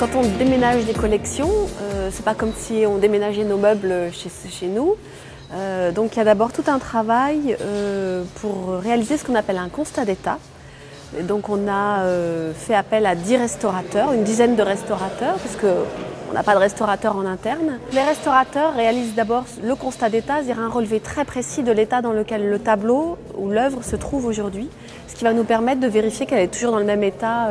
Quand on déménage des collections, c'est pas comme si on déménageait nos meubles chez nous. Donc il y a d'abord tout un travail pour réaliser ce qu'on appelle un constat d'état. Et donc on a fait appel à 10 restaurateurs, une dizaine de restaurateurs, parce qu'on n'a pas de restaurateurs en interne. Les restaurateurs réalisent d'abord le constat d'état, c'est-à-dire un relevé très précis de l'état dans lequel le tableau ou l'œuvre se trouve aujourd'hui, ce qui va nous permettre de vérifier qu'elle est toujours dans le même état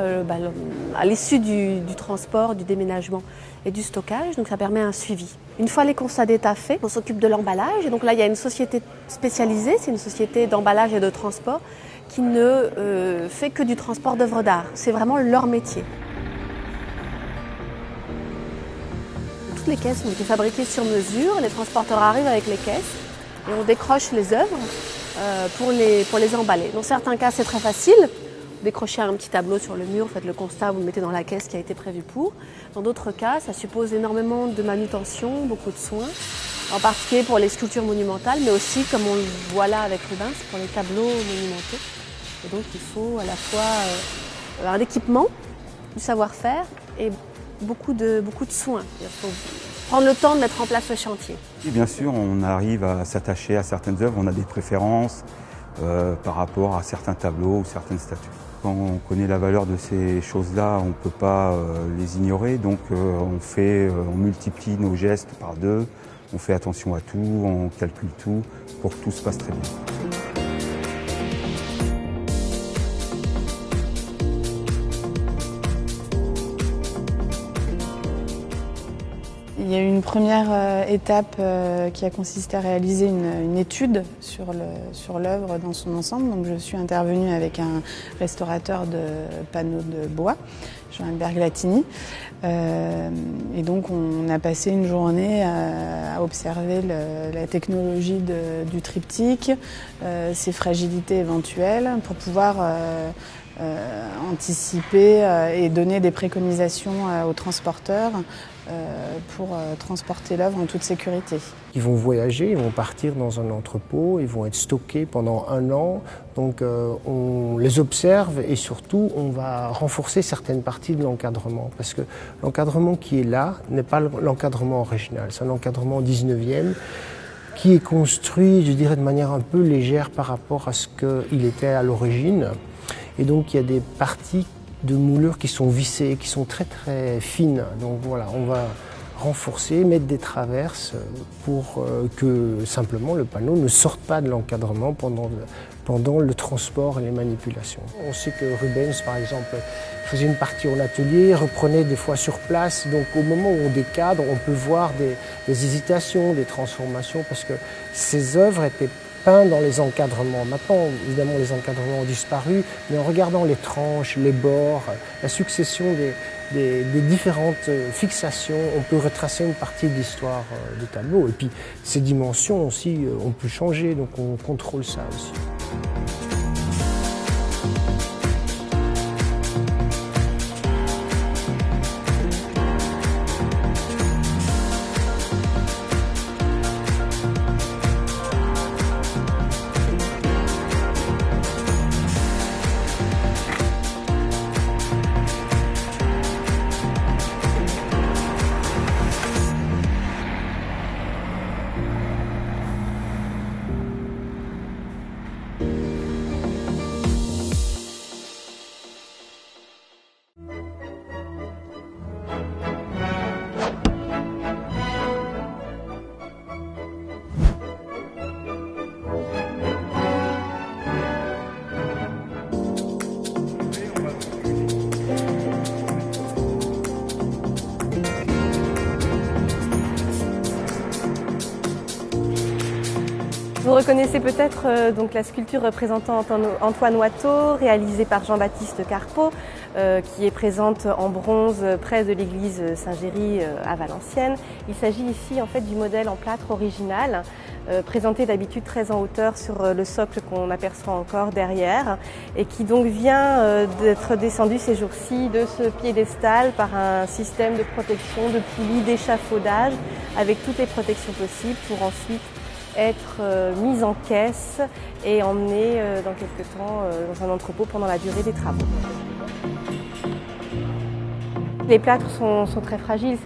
à l'issue du transport, du déménagement et du stockage. Donc ça permet un suivi. Une fois les constats d'état faits, on s'occupe de l'emballage. Et donc là, il y a une société spécialisée, c'est une société d'emballage et de transport qui ne fait que du transport d'œuvres d'art. C'est vraiment leur métier. Toutes les caisses ont été fabriquées sur mesure. Les transporteurs arrivent avec les caisses et on décroche les œuvres pour les emballer. Dans certains cas, c'est très facile. Vous décrochez un petit tableau sur le mur, vous faites le constat, vous le mettez dans la caisse qui a été prévue pour. Dans d'autres cas, ça suppose énormément de manutention, beaucoup de soins, en particulier pour les sculptures monumentales, mais aussi, comme on le voit là avec Rubens, pour les tableaux monumentaux. Et donc il faut à la fois un équipement, du savoir-faire et beaucoup de soins. Il faut prendre le temps de mettre en place le chantier. Et bien sûr, on arrive à s'attacher à certaines œuvres, on a des préférences par rapport à certains tableaux ou certaines statues. Quand on connaît la valeur de ces choses-là, on ne peut pas les ignorer, donc on multiplie nos gestes par 2, on fait attention à tout, on calcule tout pour que tout se passe très bien. Il y a eu une première étape qui a consisté à réaliser une étude sur l'œuvre dans son ensemble. Donc je suis intervenue avec un restaurateur de panneaux de bois, Jean-Albert Glatini. Et donc on a passé une journée à observer la technologie du triptyque, ses fragilités éventuelles, pour pouvoir anticiper et donner des préconisations aux transporteurs pour transporter l'œuvre en toute sécurité. Ils vont voyager, ils vont partir dans un entrepôt, ils vont être stockés pendant 1 an. Donc on les observe et surtout on va renforcer certaines parties de l'encadrement. Parce que l'encadrement qui est là n'est pas l'encadrement original, c'est un encadrement 19e qui est construit, je dirais, de manière un peu légère par rapport à ce qu'il était à l'origine. Et donc il y a des parties de moulures qui sont vissées, qui sont très très fines. Donc voilà, on va renforcer, mettre des traverses pour que simplement le panneau ne sorte pas de l'encadrement pendant le transport et les manipulations. On sait que Rubens, par exemple, faisait une partie en atelier, reprenait des fois sur place. Donc au moment où on décadre, on peut voir des hésitations, des transformations, parce que ces œuvres étaient peint dans les encadrements. Maintenant, évidemment, les encadrements ont disparu, mais en regardant les tranches, les bords, la succession des différentes fixations, on peut retracer une partie de l'histoire du tableau. Et puis, ces dimensions aussi, on peut changer, donc on contrôle ça aussi. Vous reconnaissez peut-être donc la sculpture représentant Antoine Watteau, réalisée par Jean-Baptiste Carpeaux, qui est présente en bronze près de l'église Saint-Géry à Valenciennes. Il s'agit ici en fait du modèle en plâtre original, présenté d'habitude très en hauteur sur le socle qu'on aperçoit encore derrière, et qui donc vient d'être descendu ces jours-ci de ce piédestal par un système de protection, de poulies, d'échafaudage, avec toutes les protections possibles pour ensuite être mise en caisse et emmenée dans quelque temps dans un entrepôt pendant la durée des travaux. Les plâtres sont très fragiles,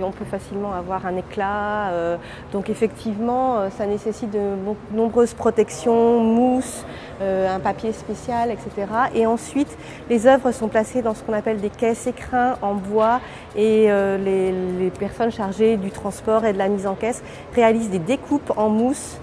on peut facilement avoir un éclat, donc effectivement ça nécessite de nombreuses protections, mousse, un papier spécial, etc. Et ensuite les œuvres sont placées dans ce qu'on appelle des caisses écrins en bois et les personnes chargées du transport et de la mise en caisse réalisent des découpes en mousse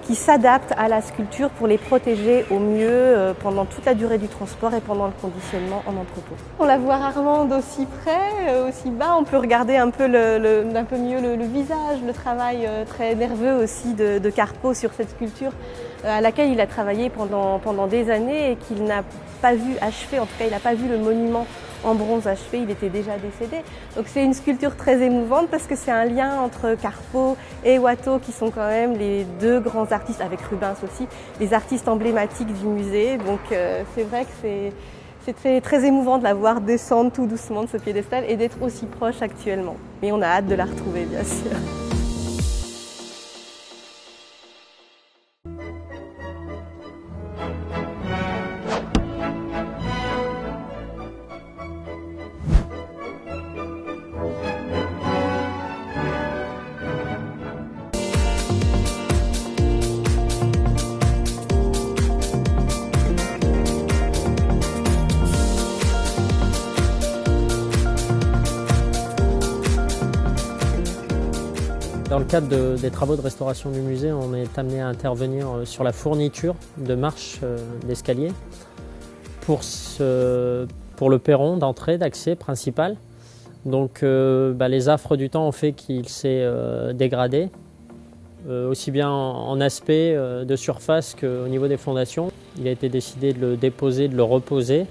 qui s'adaptent à la sculpture pour les protéger au mieux pendant toute la durée du transport et pendant le conditionnement en entrepôt. On la voit rarement d'aussi près, aussi bas. On peut regarder un peu mieux le visage, le travail très nerveux aussi de Carpeaux sur cette sculpture à laquelle il a travaillé pendant des années et qu'il n'a pas vu achever. En tout cas, il n'a pas vu le monument en bronze achevé, il était déjà décédé. Donc c'est une sculpture très émouvante parce que c'est un lien entre Carpeaux et Watteau qui sont quand même les deux grands artistes, avec Rubens aussi, les artistes emblématiques du musée. Donc c'est vrai que c'est très émouvant de la voir descendre tout doucement de ce piédestal et d'être aussi proche actuellement. Mais on a hâte de la retrouver, bien sûr. Dans le cadre des travaux de restauration du musée, on est amené à intervenir sur la fourniture de marches d'escalier pour le perron d'entrée, d'accès principal. Donc les affres du temps ont fait qu'il s'est dégradé, aussi bien en aspect de surface qu'au niveau des fondations. Il a été décidé de le déposer, de le reposer,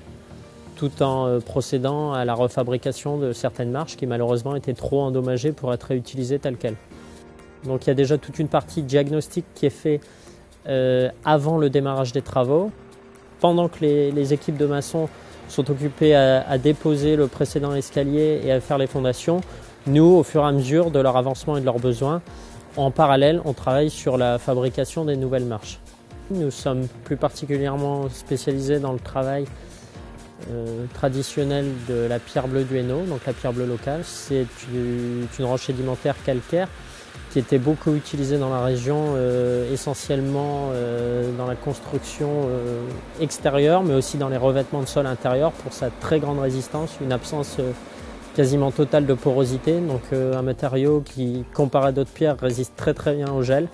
tout en procédant à la refabrication de certaines marches qui malheureusement étaient trop endommagées pour être réutilisées telles quelles. Donc il y a déjà toute une partie diagnostique qui est faite avant le démarrage des travaux. Pendant que les équipes de maçons sont occupées à déposer le précédent escalier et à faire les fondations, nous, au fur et à mesure de leur avancement et de leurs besoins, en parallèle, on travaille sur la fabrication des nouvelles marches. Nous sommes plus particulièrement spécialisés dans le travail traditionnel de la pierre bleue du Hainaut, donc la pierre bleue locale. C'est une roche sédimentaire calcaire qui était beaucoup utilisée dans la région, essentiellement dans la construction extérieure, mais aussi dans les revêtements de sol intérieur pour sa très grande résistance, une absence quasiment totale de porosité, donc un matériau qui, comparé à d'autres pierres, résiste très très bien au gel.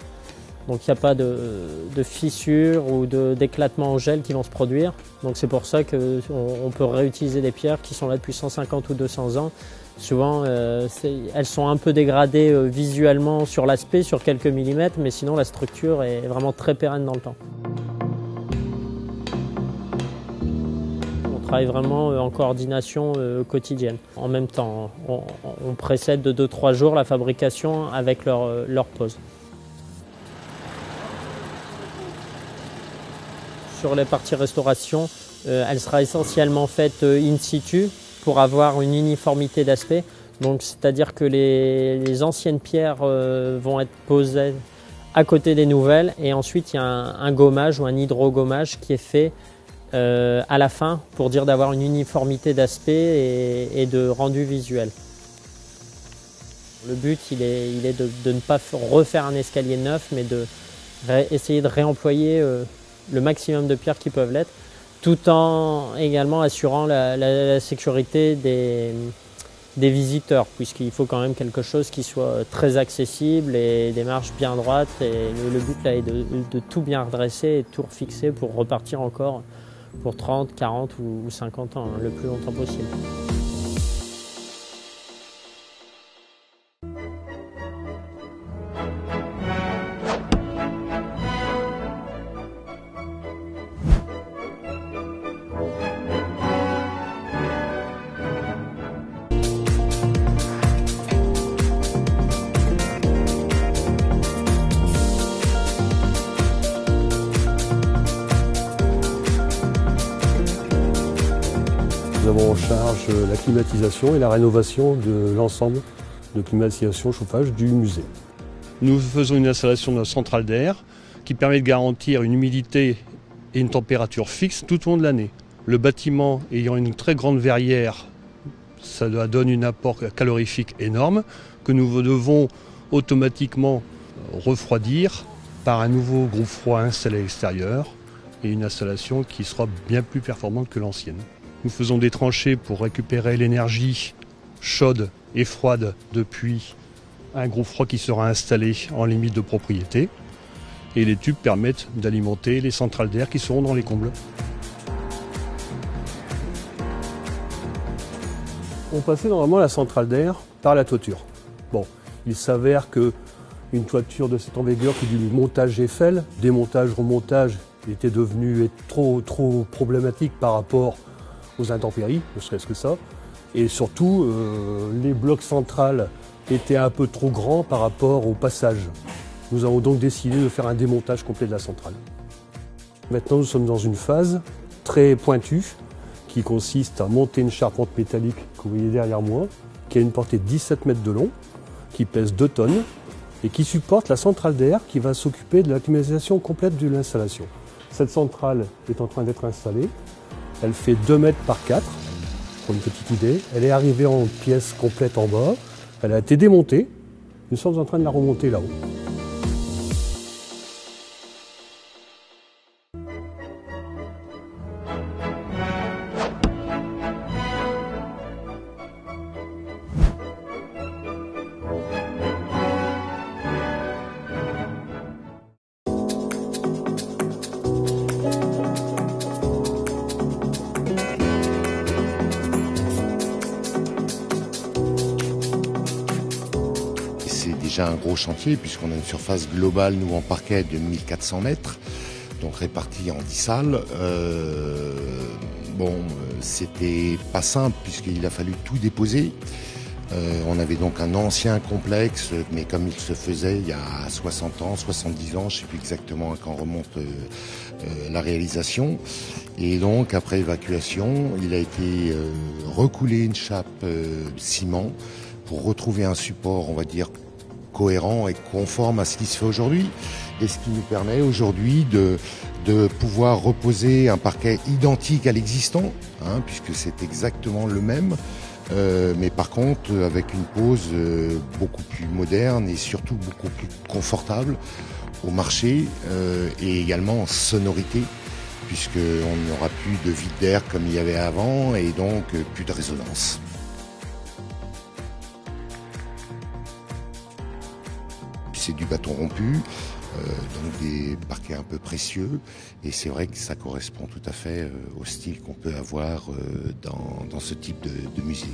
Donc il n'y a pas de fissures ou d'éclatement au gel qui vont se produire. Donc c'est pour ça qu'on peut réutiliser des pierres qui sont là depuis 150 ou 200 ans. Souvent, elles sont un peu dégradées visuellement sur l'aspect, sur quelques millimètres, mais sinon la structure est vraiment très pérenne dans le temps. On travaille vraiment en coordination quotidienne. En même temps, on précède de 2-3 jours la fabrication avec leur pause. Sur les parties restauration, elle sera essentiellement faite in situ pour avoir une uniformité d'aspect. Donc, c'est-à-dire que les anciennes pierres vont être posées à côté des nouvelles et ensuite il y a un gommage ou un hydrogommage qui est fait à la fin pour dire d'avoir une uniformité d'aspect et de rendu visuel. Le but il est de ne pas refaire un escalier neuf mais essayer de réemployer le maximum de pierres qui peuvent l'être, tout en également assurant la sécurité des visiteurs, puisqu'il faut quand même quelque chose qui soit très accessible et des marches bien droites. Et le but là est de tout bien redresser et de tout refixer pour repartir encore pour 30, 40 ou 50 ans, hein, le plus longtemps possible. Nous avons en charge la climatisation et la rénovation de l'ensemble de climatisation chauffage du musée. Nous faisons une installation de centrale d'air qui permet de garantir une humidité et une température fixe tout au long de l'année. Le bâtiment ayant une très grande verrière Ça donne un apport calorifique énorme que nous devons automatiquement refroidir par un nouveau groupe froid installé à l'extérieur et une installation qui sera bien plus performante que l'ancienne. Nous faisons des tranchées pour récupérer l'énergie chaude et froide depuis un groupe froid qui sera installé en limite de propriété. Et les tubes permettent d'alimenter les centrales d'air qui seront dans les combles. On passait normalement la centrale d'air par la toiture. Bon, il s'avère qu'une toiture de cette envergure qui du montage Eiffel, démontage, remontage, était devenue trop problématique par rapport aux intempéries, ne serait-ce que ça. Et surtout, les blocs centrales étaient un peu trop grands par rapport au passage. Nous avons donc décidé de faire un démontage complet de la centrale. Maintenant, nous sommes dans une phase très pointue qui consiste à monter une charpente métallique que vous voyez derrière moi, qui a une portée de 17 mètres de long, qui pèse 2 tonnes et qui supporte la centrale d'air qui va s'occuper de la climatisation complète de l'installation. Cette centrale est en train d'être installée. Elle fait 2 mètres par 4, pour une petite idée. Elle est arrivée en pièce complète en bas. Elle a été démontée. Nous sommes en train de la remonter là-haut. Un gros chantier puisqu'on a une surface globale, nous en parquet, de 1400 mètres, donc répartie en 10 salles. C'était pas simple puisqu'il a fallu tout déposer. On avait donc un ancien complexe, mais comme il se faisait il y a 60 ans, 70 ans, je ne sais plus exactement quand remonte la réalisation. Et donc, après évacuation, il a été recoulé une chape ciment pour retrouver un support, on va dire, cohérent et conforme à ce qui se fait aujourd'hui, et ce qui nous permet aujourd'hui de pouvoir reposer un parquet identique à l'existant, puisque c'est exactement le même, mais par contre avec une pose beaucoup plus moderne et surtout beaucoup plus confortable au marché, et également en sonorité, puisqu'on n'aura plus de vide d'air comme il y avait avant, et donc plus de résonance. C'est du bâton rompu, donc des parquets un peu précieux, et c'est vrai que ça correspond tout à fait au style qu'on peut avoir dans ce type de musée.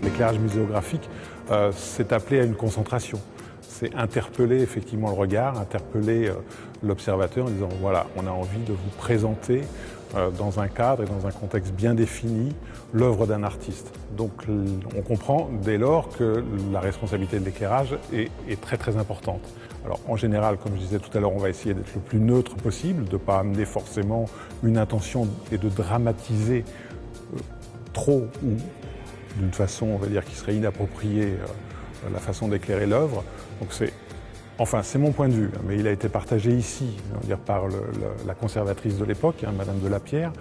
L'éclairage muséographique, c'est appelé à une concentration. C'est interpeller effectivement le regard, interpeller l'observateur en disant voilà, on a envie de vous présenter dans un cadre et dans un contexte bien défini l'œuvre d'un artiste. Donc on comprend dès lors que la responsabilité de l'éclairage est très très importante. Alors en général, comme je disais tout à l'heure, on va essayer d'être le plus neutre possible, de ne pas amener forcément une intention et de dramatiser trop ou d'une façon, on va dire, qui serait inappropriée la façon d'éclairer l'œuvre. Donc c'est mon point de vue, mais il a été partagé ici, on va dire, par la conservatrice de l'époque, Madame de Lapierre.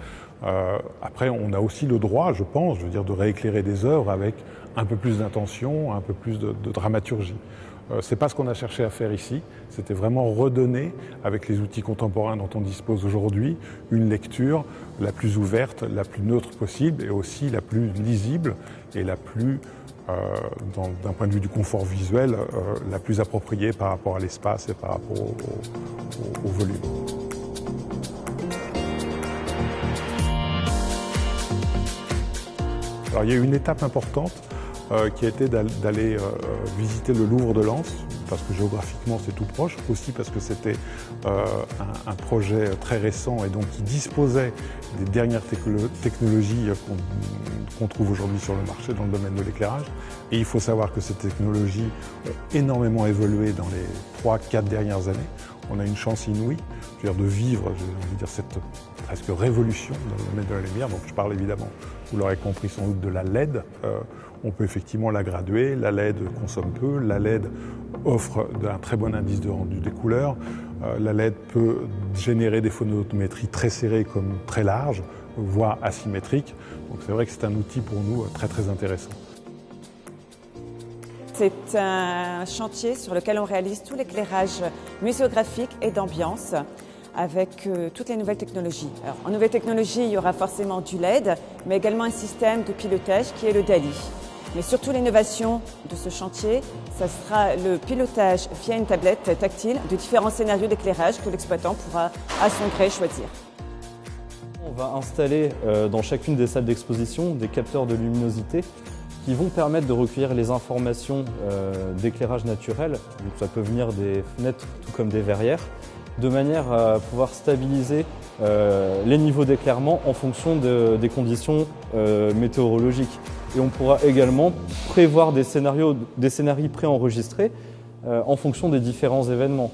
Après, on a aussi le droit, je pense, de rééclairer des œuvres avec un peu plus d'intention, un peu plus de dramaturgie. C'est pas ce qu'on a cherché à faire ici, c'était vraiment redonner, avec les outils contemporains dont on dispose aujourd'hui, une lecture la plus ouverte, la plus neutre possible, et aussi la plus lisible et la plus, d'un point de vue du confort visuel, la plus appropriée par rapport à l'espace et par rapport au volume. Alors il y a une étape importante qui a été d'aller visiter le Louvre de Lens, parce que géographiquement c'est tout proche, aussi parce que c'était un projet très récent et donc qui disposait des dernières technologies qu'on trouve aujourd'hui sur le marché dans le domaine de l'éclairage. Et il faut savoir que ces technologies ont énormément évolué dans les 3-4 dernières années. On a une chance inouïe, de vivre, j'ai envie de dire, cette presque révolution dans le domaine de la lumière. Donc je parle évidemment, vous l'aurez compris sans doute, de la LED. On peut effectivement la graduer. La LED consomme peu. La LED offre un très bon indice de rendu des couleurs. La LED peut générer des photométries très serrées comme très larges, voire asymétriques. Donc c'est vrai que c'est un outil pour nous très très intéressant. C'est un chantier sur lequel on réalise tout l'éclairage muséographique et d'ambiance avec toutes les nouvelles technologies. Alors, en nouvelles technologies, il y aura forcément du LED, mais également un système de pilotage qui est le DALI. Mais surtout l'innovation de ce chantier, ça sera le pilotage via une tablette tactile de différents scénarios d'éclairage que l'exploitant pourra à son gré choisir. On va installer dans chacune des salles d'exposition des capteurs de luminosité qui vont permettre de recueillir les informations d'éclairage naturel, donc ça peut venir des fenêtres tout comme des verrières, de manière à pouvoir stabiliser les niveaux d'éclairement en fonction des conditions météorologiques. Et on pourra également prévoir des scénarios préenregistrés en fonction des différents événements.